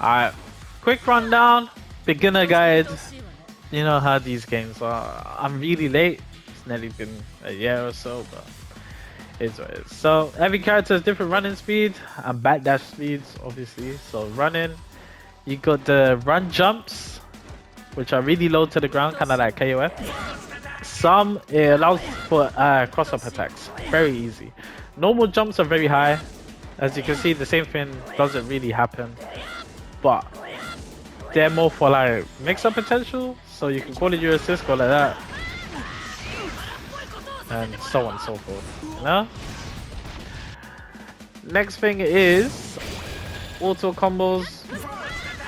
Alright, quick rundown, beginner guide. You know how these games are. I'm really late. It's nearly been a year or so, but it's what it is. So every character has different running speed and backdash speeds, obviously. So running, you got the run jumps, which are really low to the ground, kind of like KOF. Some it allows for cross-up attacks, very easy. Normal jumps are very high. As you can see, the same thing doesn't really happen, but they're more for like mix-up potential. So you can call it your assist, go like that, and so on and so forth. You know. Next thing is auto combos.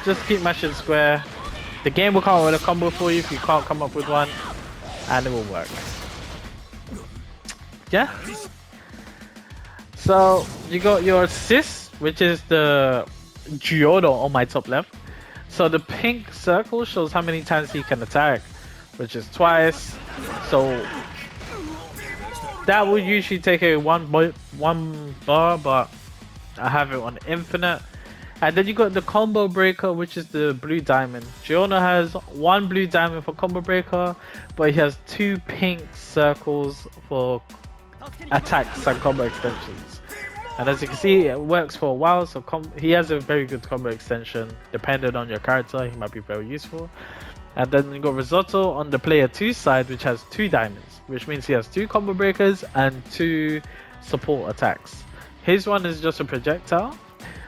Just keep mashing square. The game will come up with a combo for you if you can't come up with one, and it will work. Yeah. So you got your assist, which is the Jojo on my top left. So the pink circle shows how many times he can attack, which is twice. So that will usually take a one bar, but I have it on infinite. And then you got the combo breaker, which is the blue diamond. Giorno has one blue diamond for combo breaker, but he has two pink circles for attacks and combo extensions. And as you can see, it works for a while, so he has a very good combo extension. Depending on your character, he might be very useful. And then you got Risotto on the player 2 side, which has 2 diamonds, which means he has 2 combo breakers and 2 support attacks. His one is just a projectile.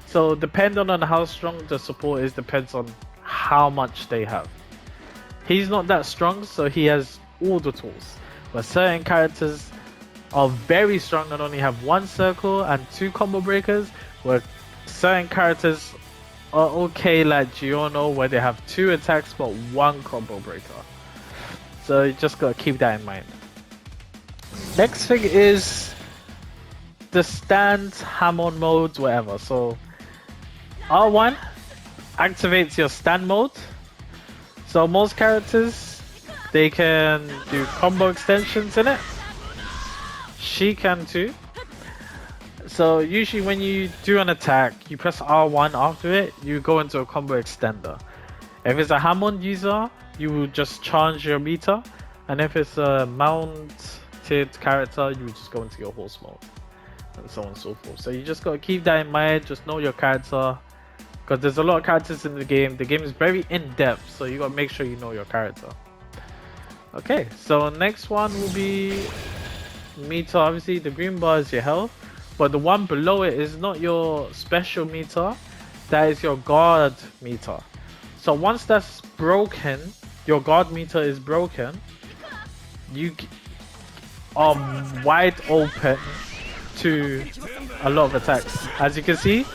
So depending on how strong the support is, depends on how much they have. He's not that strong, so he has all the tools. But certain characters are very strong and only have 1 circle and 2 combo breakers, where certain characters are okay like Giorno, where they have 2 attacks but 1 combo breaker. So you just gotta keep that in mind. Next thing is the stand, hammer modes, whatever. So R1 activates your stand mode. So most characters, they can do combo extensions in it. She can too. So usually when you do an attack, you press R1 after it, you go into a combo extender. If it's a Hammond user, you will just charge your meter. And if it's a mounted character, you will just go into your horse mode. And so on and so forth. So you just gotta keep that in mind, just know your character. Because there's a lot of characters in the game. The game is very in-depth, so you gotta make sure you know your character. Okay, so next one will be meter. Obviously the green bar is your health, but the one below it is not your special meter, that is your guard meter. So once that's broken, your guard meter is broken, you are wide open to a lot of attacks. As you can see,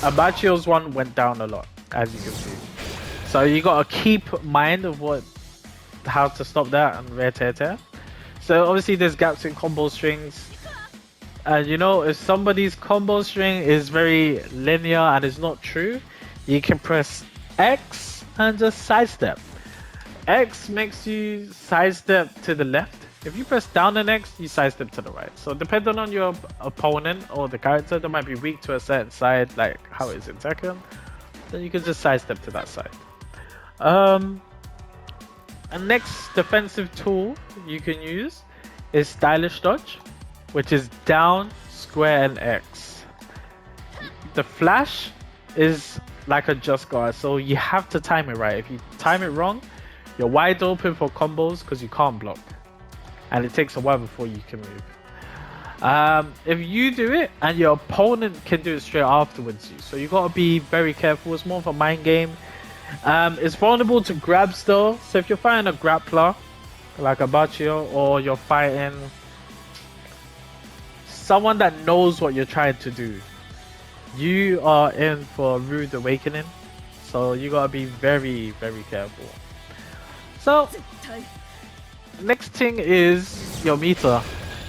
Abacchio's one went down a lot, as you can see. So you gotta keep mind of how to stop that and where to attack. So obviously there's gaps in combo strings, and you know, if somebody's combo string is very linear and is not true, you can press X and just sidestep. X makes you sidestep to the left. If you press down and X, you sidestep to the right. So depending on your opponent or the character that might be weak to a certain side, like how it is in Tekken, then you can just sidestep to that side. And next defensive tool you can use is stylish dodge, which is down, square, and X. The flash is like a just guard, so you have to time it right. If you time it wrong, you're wide open for combos because you can't block, and it takes a while before you can move. If you do it and your opponent can do it straight afterwards, so you gotta be very careful. It's more of a mind game. It's vulnerable to grabs though, so if you're fighting a grappler like a Bacchio, or you're fighting someone that knows what you're trying to do, you are in for a rude awakening. So you gotta be very, very careful. So next thing is your meter.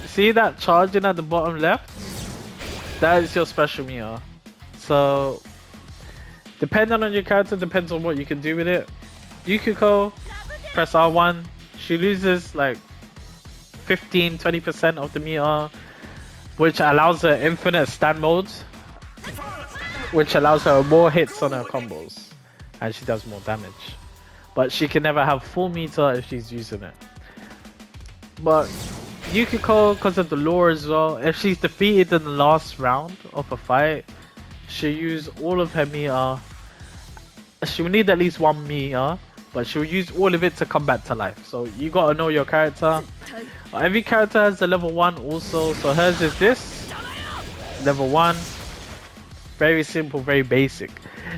See that charging at the bottom left? That is your special meter. So depending on your character, depends on what you can do with it. Yukiko, press R1, she loses like 15-20% of the meter. which allows her infinite stand modes, which allows her more hits on her combos, and she does more damage. But she can never have full meter if she's using it. But Yukiko, because of the lore as well, if she's defeated in the last round of a fight, she'll use all of her meter. She'll need at least 1 meter, but she'll use all of it to come back to life. So you gotta know your character. Every character has a level 1 also, so hers is this. Level 1. Very simple, very basic.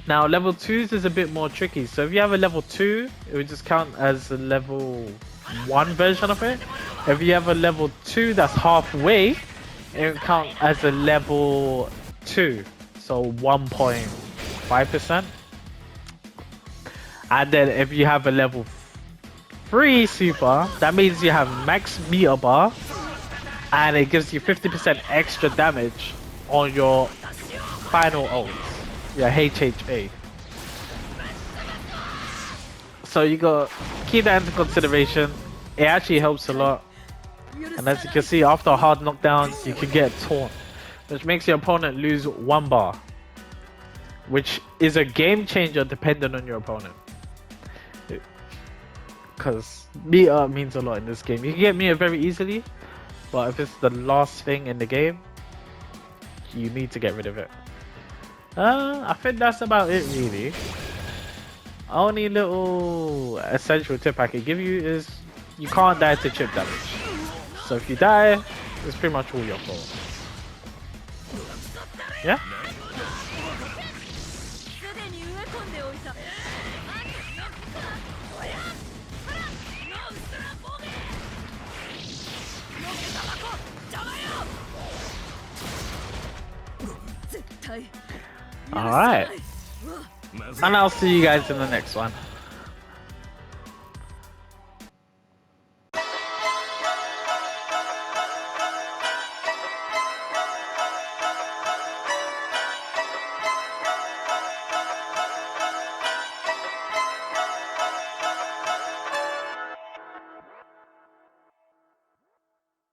Now level 2s is a bit more tricky. So if you have a level 2, it would just count as a level 1 version of it. If you have a level 2 that's halfway, it would count as a level 2. So 1.5%. And then if you have a level 3 super, that means you have max meter bar, and it gives you 50% extra damage on your final ult, your HHA. So you got keep that into consideration. It actually helps a lot. And as you can see, after a hard knockdown, you can get taunt, which makes your opponent lose 1 bar, which is a game changer depending on your opponent. Because meter means a lot in this game. You can get meter very easily, but if it's the last thing in the game, you need to get rid of it. I think that's about it really. Only little essential tip I can give you is you can't die to chip damage. So if you die, it's pretty much all your fault. Yeah? Alright. And I'll see you guys in the next one.